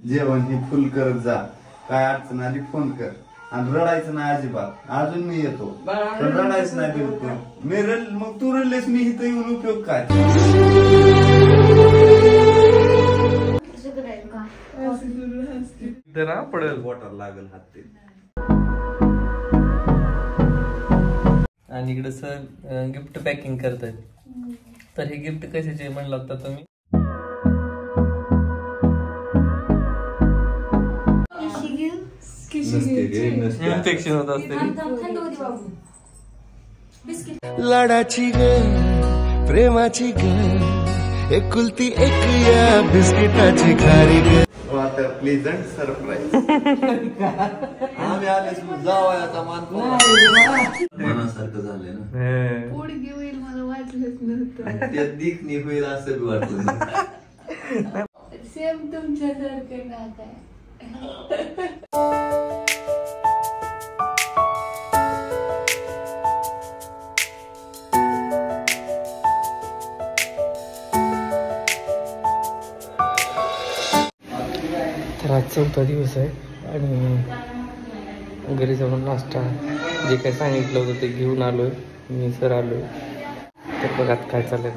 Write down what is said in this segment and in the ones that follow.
जेवण ही फुल करत जा, काय अडचण आली फोन कर आणि रडायचं नाही अजिबात. अजून मी येतो पण रडायचं नाही बिलकुल. मी मग तू रडलेस मी इथं येऊन उपयोग काय? पडेल वॉटर लागल हात ते. आणि इकडे सर गिफ्ट पॅकिंग करतात. तर हे गिफ्ट कशाचे म्हणलं होता तुम्ही? इन्फेक्शन होत असते. लाडाची ग प्रेमाची ग एकुलती एक या बिस्किटाची खारी ग. Water pleasant surprise. आम्ही आलेच जावयाचा मान मनासारखं झालंय ना. पोडगी होईल मला वाटलंच नव्हतं. त्यात दिखणी होईल असं बी वाटलं. सेम तुमच्यासारखं नात आहे. तर आज 4था दिवस आहे आणि घरी जाऊन नाश्ता जे काय सांगितलं होतं ते घेऊन आलोय. मी सर आलोय. तर बघा काय चाललंय.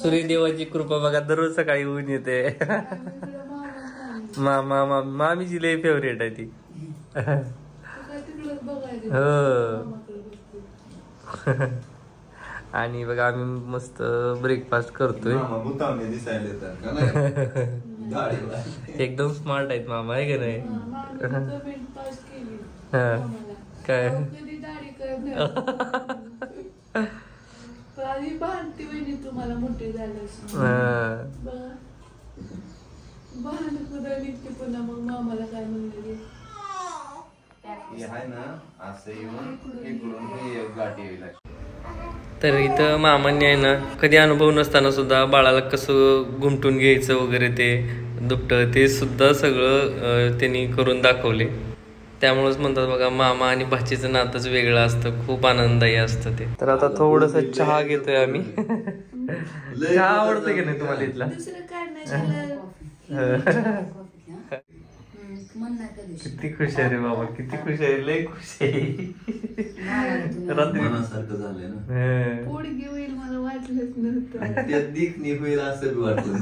सूर्यदेवाची कृपा बघा दररोज सकाळी ऊन येते. मामीची लय फेवरेट आहे ती. हो. आणि बघा आम्ही मस्त ब्रेकफास्ट करतोय. एकदम स्मार्ट आहेत मामा आहे का नाही? काय तुम्हाला मोठे झाले पुन्हा मग मामाला काय म्हणले तर इथं मामांनी आहे ना कधी अनुभव नसताना सुद्धा बाळाला कसं घुमटून घ्यायचं वगैरे ते दुपटं ते सुद्धा सगळं त्यांनी करून दाखवले. त्यामुळेच म्हणतात बघा मामा आणि भाचीचं नातंच वेगळं असतं. खूप आनंददायी असतं ते. तर आता थोडस चहा घेतोय आम्ही. चहा आवडतं की नाही तुम्हाला इथला? किती खुश आहे रे बाबा, किती खुश आहे, लय खुश आहे. रात्री मनासारखं झालंय ना. पोडगी होईल मला वाटलंच नव्हतं. त्यात दिखणी होईल असं बी वाटलं.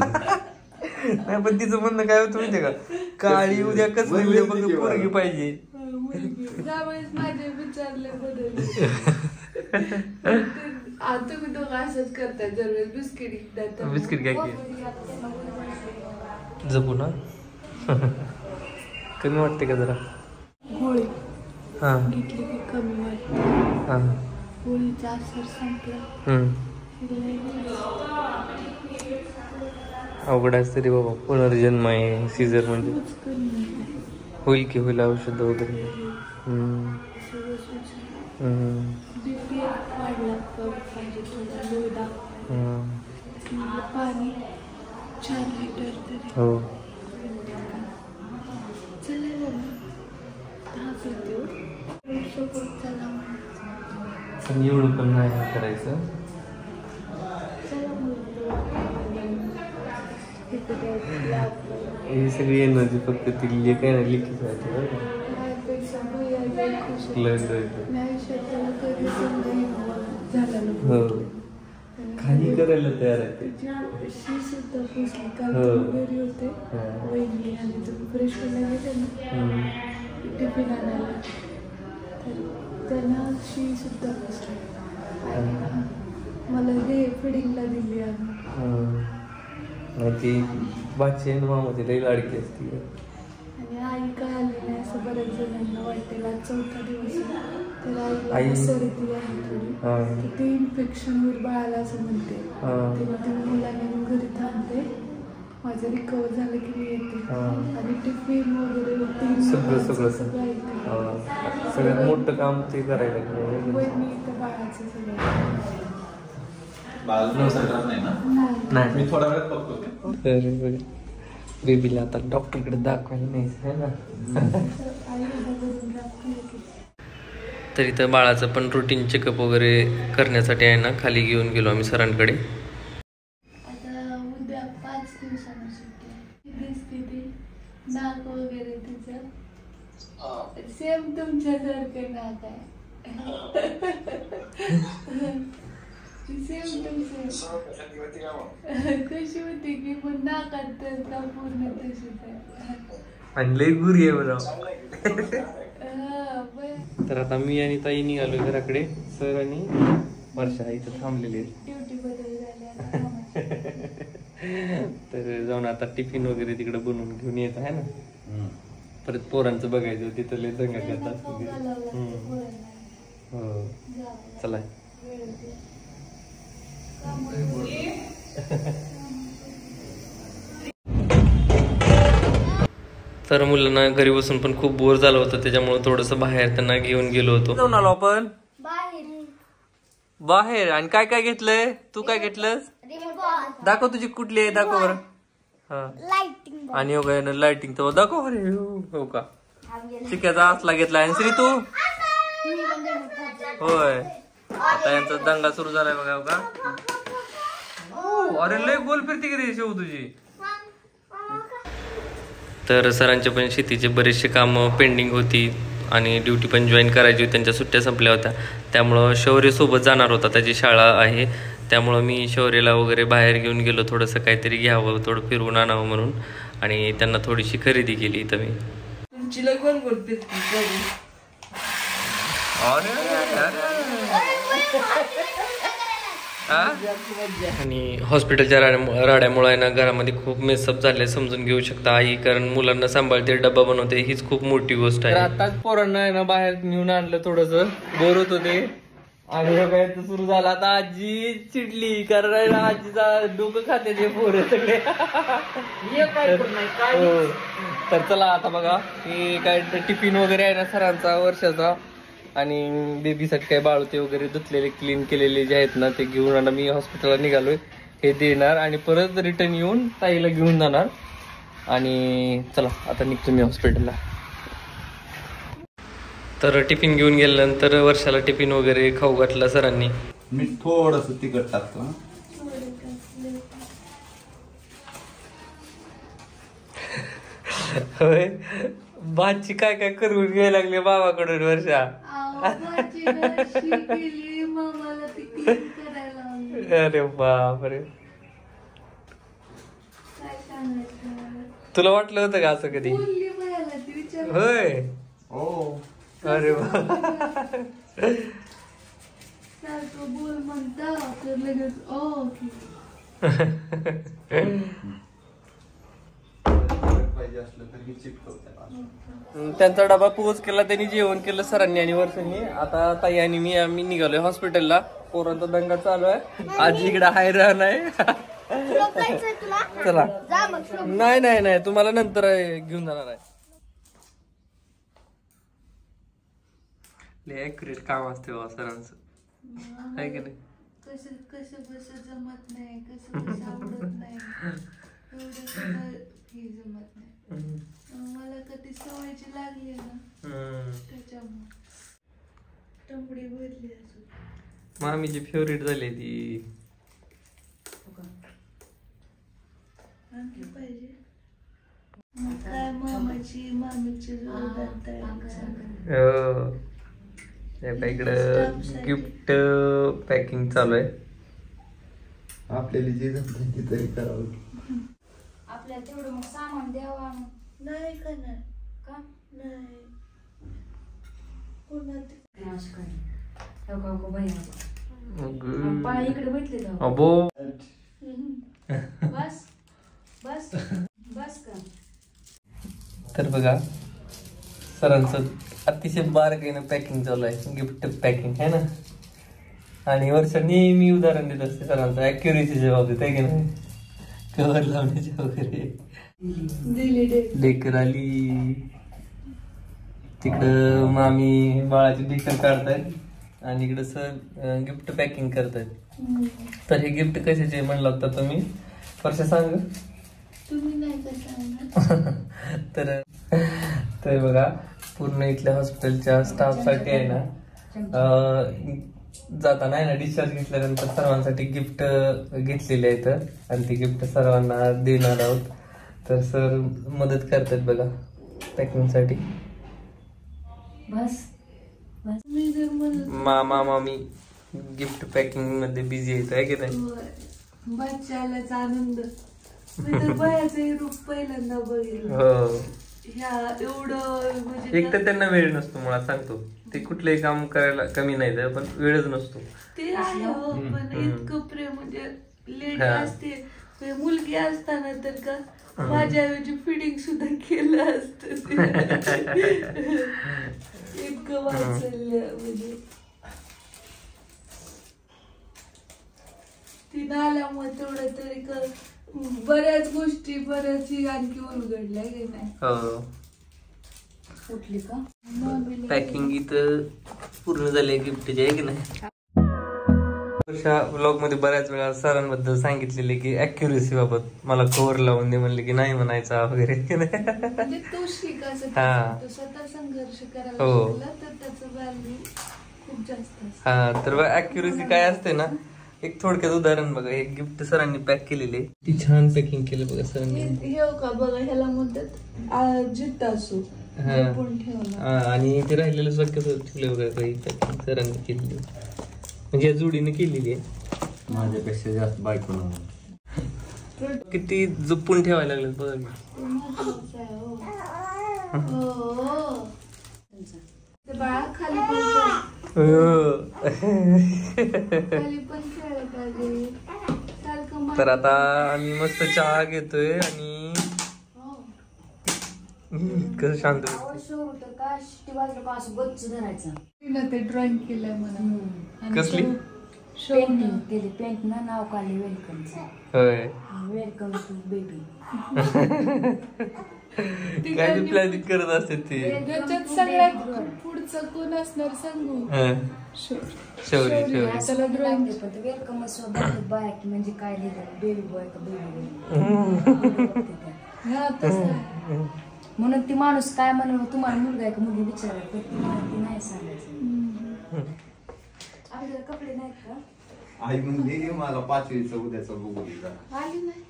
नाही पण तिचं म्हणणं काय होतं माहितीये का, काळी उद्या कसं पोरगी पाहिजे. माझे विचारले बदल. आता मी दोघं असंच करतात दरवेळेस बिस्किट बिस्किट काय जपू ना. कमी वाटते का जरा गोळी हा घेतली की कमी वाटते. हा गोळीचा असर संपला. अवघड असते रे बाबा. पुनर्जन्म आहे सीझर म्हणजे. होईल की होईल औषध वगैरे. पाणी 4 लिटर तरी. हो पण एवढं पण नाही करायचं. ही सगळी एनर्जी फक्त ती काय नाही लिखित राहते. हो काही करायला तयार आहे ते. टिफिन आणायला त्यांना शी सुद्धा बसली. मला हे फिडिंगला दिली आम्ही. ती बाची मामाची लई लाडकी असते. आणि आई काय आली नाही असं बऱ्याच जणांना वाटेल. आज 4था दिवस तर आई सर्दी आहे थोडी. ते इन्फेक्शन होईल बाळाला असं म्हणते. तेव्हा ती मुलांना घरी थांबते. माझं रिकवर झालं की मी येते. आणि टिफिन वगैरे सगळ्यात मोठं काम ते करायला लागलं. मी इथं बाळाचं सगळं नाही मी थोडा वेळात बघतो. बेबीला आता डॉक्टरकडे दाखवायला नाही आहे ना. तर इथं बाळाचं पण रुटीन चेकअप वगैरे करण्यासाठी आहे ना खाली घेऊन गेलो आम्ही सरांकडे. आता उद्या 5 दिवसांना सुट्टी दिसते ती नाक नाक वगैरे तिचं सेम तुमच्यासारखं नाक आहे. सेम तुमचं कशी होती की पण नाकात तर का पूर्ण तशीच आहे. आणि लई गुरी आहे बरं. तर आता मी आणि ताई निघालो घराकडे. सर आणि वर्षा इथं थांबलेले ड्युटी बदल झाल्या. तर जाऊन आता टिफिन वगैरे तिकडे बनवून घेऊन येत आहे ना. परत पोरांचं बघायचं तिथं लय दंगा करतात. हो चला. तर मुलांना घरी बसून पण खूप बोर झालं होतं, त्याच्यामुळे थोडस बाहेर त्यांना घेऊन गेलो होतो. जाऊन आलो आपण बाहेर. आणि काय काय घेतलंय तू? काय घेतलंस? दाखव तुझी कुठली आहे, दाखव बरं. हा आणि हो काय लाइटिंग तर दाखव. अरे हो का, चिक्याचा असला घेतलाय. आणि श्री तू? होय. आता यांचा दंगा सुरू झालाय बघा. हो का, अरे लय गोल फिरती की शेव तुझी. तर सरांचे पण शेतीचे बरेचसे कामं पेंडिंग होती आणि ड्युटी पण जॉईन करायची होती. त्यांच्या सुट्ट्या संपल्या होत्या, त्यामुळं शौर्य सोबत जाणार होता. त्याची शाळा आहे, त्यामुळं मी शौर्यला वगैरे बाहेर घेऊन गेलो. थोडंसं काहीतरी घ्यावं, थोडं फिरवून आणावं म्हणून. आणि त्यांना थोडीशी खरेदी केली इथं मी. आणि हॉस्पिटलच्या राड्यामुळे आहे ना घरामध्ये खूप मेसअप झाले समजून घेऊ शकता आई, कारण मुलांना सांभाळते, डब्बा बनवते, हीच खूप मोठी गोष्ट आहे. आताच पोरांना आहे ना बाहेर नेऊन आणलं, थोडस बोर होत होते. आणि काय सुरू झाला आता. आजी चिडली कारण आजीचा डोकं खाते ते पोरं सगळे. तर चला आता बघा की काय टिफिन वगैरे आहे ना सरांचा वर्षाचा, आणि बेबीसाठी काय बाळूते वगैरे धुतलेले क्लीन केलेले जे आहेत ना ते घेऊन आणा. मी हॉस्पिटलला निघालोय, हे देणार आणि परत रिटर्न येऊन ताईला घेऊन जाणार. आणि चला आता निघतो मी हॉस्पिटलला. तर टिफिन घेऊन गेल्यानंतर वर्षाला टिफिन वगैरे खाऊ घातला सरांनी. मी थोडस तिखट टाकतो. होय, भाजी काय काय करून घ्यायला लागले बाबाकडून वर्षा. अरे बापरे, तुला वाटलं होतं का असं कधी? होय. अरे बोल म्हणता तर लगेच त्यांचा डबा पोहोच केला, त्यांनी जेवण केलं सरांनी आणि वर्षांनी. आता ताई आणि मी आम्ही निघालोय हॉस्पिटलला. पोरांचा दंगा चालू आहे, आजी इकडे हैराण आहे. चला. नाही नाही नाही, तुम्हाला नंतर घेऊन जाणार आहे. लय ऍक्युरेट काम असते बा सरांचं, आहे की नाही? कसं कसं जमत नाही, कसं आवडत नाही, एवढं जमत नाही. मला कधी सवयची लागली ना त्याच्यामुळे टंबडी भरली. मामीची फेवरेट झाली ती. आणखी पाहिजे काय? मामीची इकडं गिफ्ट पॅकिंग चालू आहे. आपल्याला जे जमतं तरी करावं. आपल्याला तेवढं मग सामान द्यावा. नाही करणार का? नाही इकडे भेटले अबो. बस बस बस का. तर बघा सरांचं अतिशय बारकाईनं पॅकिंग चालू आहे, गिफ्ट पॅकिंग आहे ना. आणि वर्षा नेहमी उदाहरण देत असते सरांचं, ऍक्युरेसीच्या बाबतीत आहे की नाही, कव्हर लावण्याच्या वगैरे. डेकर आली तिकडं, मामी बाळाची डेकर काढतायत आणि इकडं सर गिफ्ट पॅकिंग करतायत. तर हे गिफ्ट कशाचे म्हणलं होतं तुम्ही वर्षा सांग? तुम्ही नाही का सांगणार? तर बघा पूर्ण इथल्या हॉस्पिटलच्या स्टाफ साठी आहे ना, जाताना आहे ना डिस्चार्ज घेतल्यानंतर सर्वांसाठी गिफ्ट घेतलेले आहेत आणि ते गिफ्ट सर्वांना देणार आहोत. तर सर मदत करतात बघा. पॅकिंग साठी. बस बस. मी जर म्हणलं मामा मामी गिफ्ट पॅकिंग मध्ये बिझी येत आहे की नाही. बच्चालाच आनंद. मी तर बायाचं रूप पहिल्यांदा बघितलं. हो, ह्या एवढं म्हणजे एक तर त्यांना वेळ नसतो मुळात सांगतो. ते कुठलंही काम करायला कमी नाही तर, पण वेळच नसतो. ते आहे हो, पण इतकं प्रेम म्हणजे लेडी असते मुलगी असताना तर का माझ्या ऐवजी फिडिंग सुद्धा केलं असतं. इतकं वाचल्य म्हणजे ती नाल्यामुळे तेवढं तरी बऱ्याच गोष्टी बऱ्याच आणखी उलगडल्या की नाही. हो, उठली का? पॅकिंग इथं पूर्ण झाली गिफ्टची आहे की नाही. व्लॉग मध्ये बऱ्याच वेळा सरांबद्दल सांगितलेले की अॅक्युरेसी बाबत मला कव्हर लावून दे म्हणले की नाही म्हणायचा वगैरे. म्हणजे तो शिकायचं स्वतः संघर्ष करायला शिकला तर त्याचं व्हॅल्यू खूप जास्त असतं. हा, तर अॅक्युरेसी काय असते ना, एक थोडक्यात उदाहरण बघा. एक गिफ्ट सरांनी पॅक केलेले, ती छान पॅकिंग केलं बघा सरांनी. हे का बघा, ह्याला म्हणतात जिद्द असो जपून ठेवणं. आणि ते राहिलेलं शक्य ठेवलं बघा काही पॅकिंग सरांनी केलेली, म्हणजे या जोडीने केलेली आहे. माझ्यापेक्षा जास्त बायको किती जपून ठेवायला लागलं बघा. बाळा खाली पण खेळलं पाहिजे. तर आता आम्ही मस्त चहा घेतोय आणि कसं शांत ते ड्रॉइंग केलंय मला. कसली पेंटिंग केली. पेंट ना नाव काढले वेलकमचं. होय, वेलकम टू बेबी. काय बी प्लॅनिंग करत असते ती. त्याच्यात सगळ्यात पुढचं कोण असणार सांगू? शौर्य. त्याला ड्रॉइंग पण वेलकम बाय की म्हणजे काय लिहिलं बेबी बॉय का बेबी. म्हणून ती माणूस काय म्हणून तुम्हाला मुलगा आहे का मुलगी विचारायला ती नाही सांगायचं. आपल्याला कपडे नाहीत का? आई म्हणली मला 5वीचं उद्याचं बघू दे जरा. आली नाही.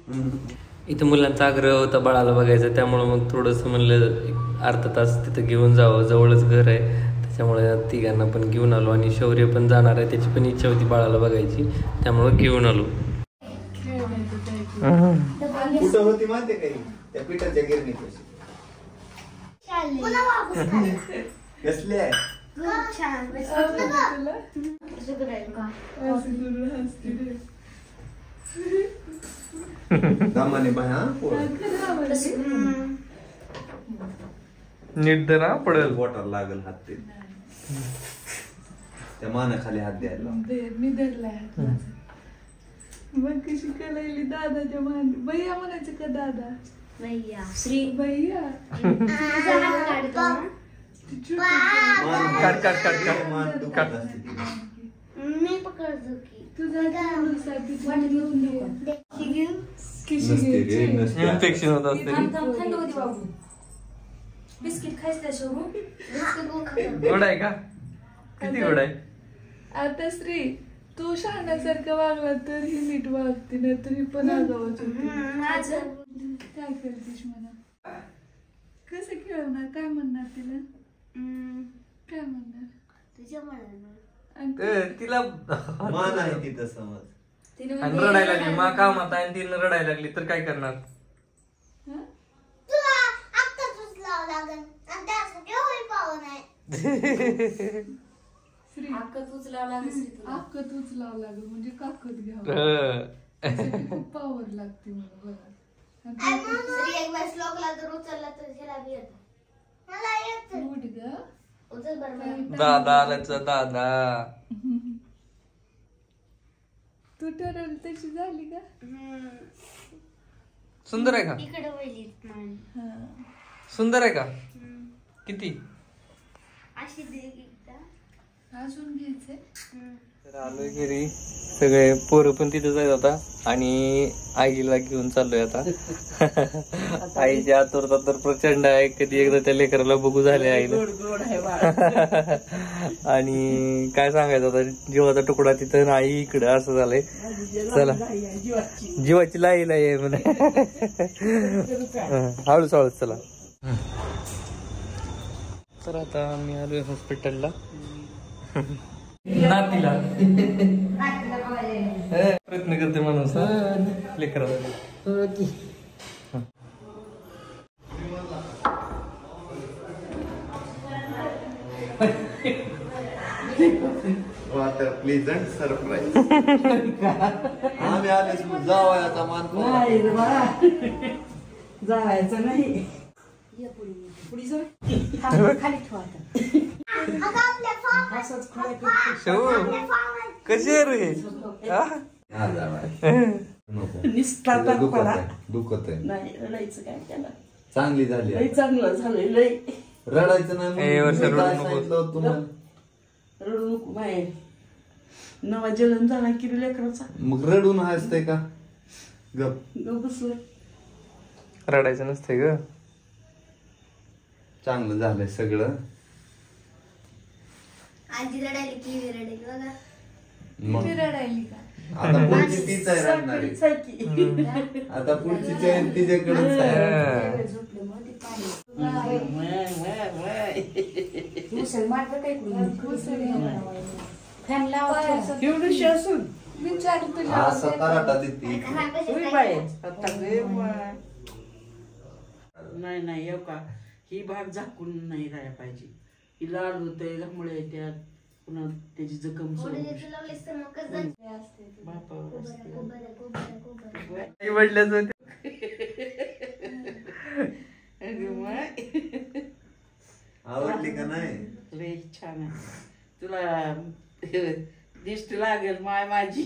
इथं मुलांचा आग्रह होता बाळाला बघायचं, त्यामुळे मग थोडंसं म्हणलं अर्धा तास तिथं घेऊन जावं. जवळच घर आहे त्याच्यामुळे तिघांना पण घेऊन आलो. आणि शौर्य पण जाणार आहे, त्याची पण इच्छा होती बाळाला बघायची, त्यामुळे घेऊन आलो. कुठं होती माहिती काही त्या पिठाच्या गिरणी कशी कसली आहे. दामाने बाय नीट धरा पडेल. वॉटर लागल हात ते त्या मानाखाली हात द्यायला. मी धरलाय हात माझा. मग कशी कलायली दादाच्या मान. भैया म्हणायचं का दादा? भैया. श्री भैया. काढ. मी पकडतो की तुझा इन्फेक्शन होत असते. थंड होती बाबू. बिस्किट खायचं त्याच्यावरून. गोड आहे का? किती गोड आहे? आता श्री तू शहाण्यासारखं वागला तर ही नीट वागते, नाही तरी पण आगावच होती. काय करतेस म्हणा? कसं खेळवणार? काय म्हणणार तिला? काय म्हणणार? तुझ्या म्हणणार तिला मान आहे तिथं समज. आणि रडायला लागली मा कामात आहे आणि तिला रडायला लागली तर काय करणार? अक्कत उचलावं लागेल म्हणजे काकत घ्यावं. खूप पावर लागते मला बघा. दादा आलाच दादा. तू ठरवली तशी झाली का? सुंदर आहे का? सुंदर आहे का? किती अजून घ्यायचंय. तर आलोय घरी, सगळे पोरं पण तिथेच आहेत आता आणि आईला घेऊन चाललोय आता. आईची आतुरता तर प्रचंड आहे, कधी एकदा त्या लेकराला बघू झाले आईला. आणि काय सांगायचं आता, जीवाचा तुकडा तिथं आई इकडं असं झालंय. चला जीवाची लाई लाई आहे म्हणे. हळूच हळूच चला. तर आता आम्ही आलोय हॉस्पिटलला नातीला प्रयत्न करते माणूस लेकरा प्लेझंट सरप्राईज आम्ही आलेच जावयाचा मान जायचं नाही कशी आहे रे दुखत आहे नाही रडायचं काय त्याला चांगली झाली लई चांगलं झालंय लई रडायचं नाही रडू नको बाहेर नवा जलन झाला की लेकराचा मग रडून हसते का गप बसलं रडायचं नसते ग चांगलं झालंय सगळं आजी रडायली की रडायली बघा मग ती रडायली का आता पुढची तीच आहे रडणारी आता पुढची चैन तिच्याकडेच आहे झोपले मग ते पाणी मुसल मारत काय फॅन लावा एवढीशी असून विचार तुला असा तराटा देते नाही नाही येऊ का ही भाग झाकून नाही राहायला पाहिजे ही लाल होतंय घामुळे त्यात पुन्हा त्याची जखम आवडली का नाही लय छान आहे तुला दिष्ट लागेल माय माझी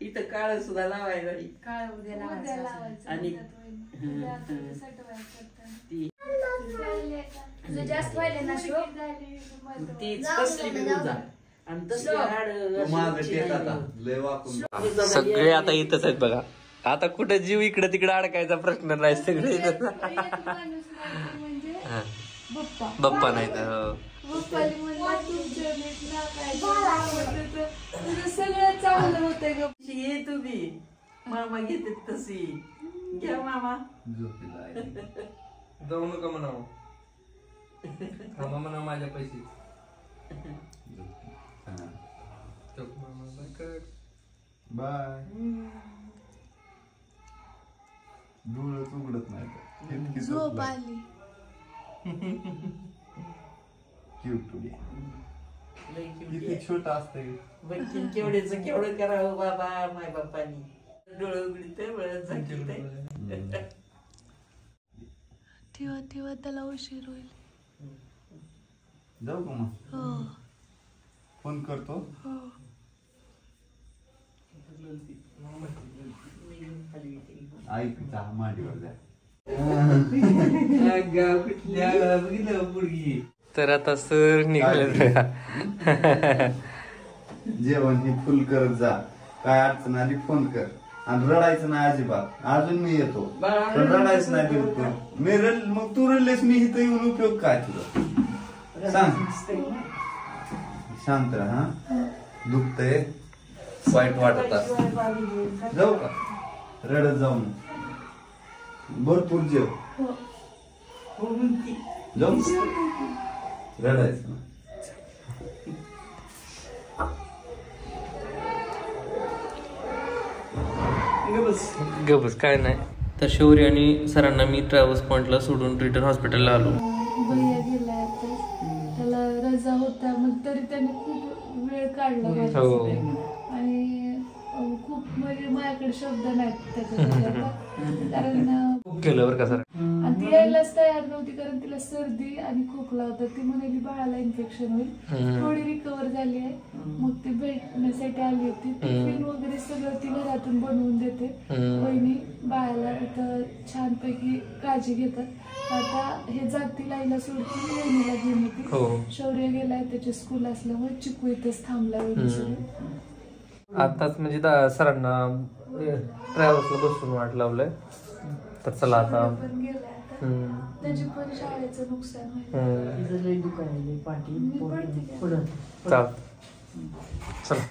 इथं काळ सुद्धा लावायला काळ उद्या लावायचं आणि तुझं जास्त व्हायले ना शोक तीच कसली बी उजा आणि तसली सगळे आता इथंच आहेत बघा आता कुठं जीव इकडे तिकडे अडकायचा प्रश्न नाही सगळे म्हणजे बप्पा बाप्पा नाही तर बप्पाली म्हणलं तुमच्या नीट नाकायचं तुझं सगळं चांगलं होतंय ग ये तुम्ही मामा घेते तशी घ्या मामा जाऊ नका म्हणावं थांबा म्हणा माझ्या पैसे बाय डोळच उघडत नाही झोप आली किती छोट असते केवढेच केवढं करावं बाबा माय बापानी डोळं उघडते बळत झाकते ठेवा ठेवा त्याला उशीर होईल जाऊ का मग हो फोन करतो हो ऐक मांडीवर द्या तर आता सर निघाले जेवण हे फुल करत जा काय अडचण आली फोन कर आणि रडायचं नाही अजिबात अजून मी येतो पण रडायचं नाही बिलकुल मी रड मग तू रडलेस मी इथं येऊन उपयोग काय तुला सांग शांत राहा दुखतंय वाईट वाटत जाऊ का रडत जाऊ भरपूर जेव जाऊ रडायचं गबस काय नाही तर शौर्य आणि सरांना मी ट्रॅव्हल्स पॉइंटला सोडून रिटर्न हॉस्पिटलला आलो भैया गेलाय आता त्याला रजा होता मग तरी त्याने खूप वेळ काढला माझ्यासाठी आणि खूप म्हणजे माझ्याकडे शब्द नाहीत त्याच्यासाठी आता कारण खूप केलं बरं का सर आणि ती यायलाच तयार नव्हती कारण तिला सर्दी आणि खोकला होता ती म्हणाली बाळाला इन्फेक्शन होईल थोडी रिकवर झाली आहे मग ती भेटण्यासाठी आली होती टिफिन वगैरे सगळं ती घरातून बनवून देते वहिनी बाळाला इथं छानपैकी काळजी घेतात आता हे जातील आईला सोडतील वहिनीला घेऊन येते शौर्य गेलाय त्याचे स्कूल असल्यामुळे चिकू इथंच थांबला वहिनी आताच म्हणजे सरांना ट्रॅव्हल्सला बसून वाट लावलंय तर चला आता पण गेलाय आता त्याची पण शाळेचं नुकसान होईल दुकान पाठी मी पडते पुढं चाल चला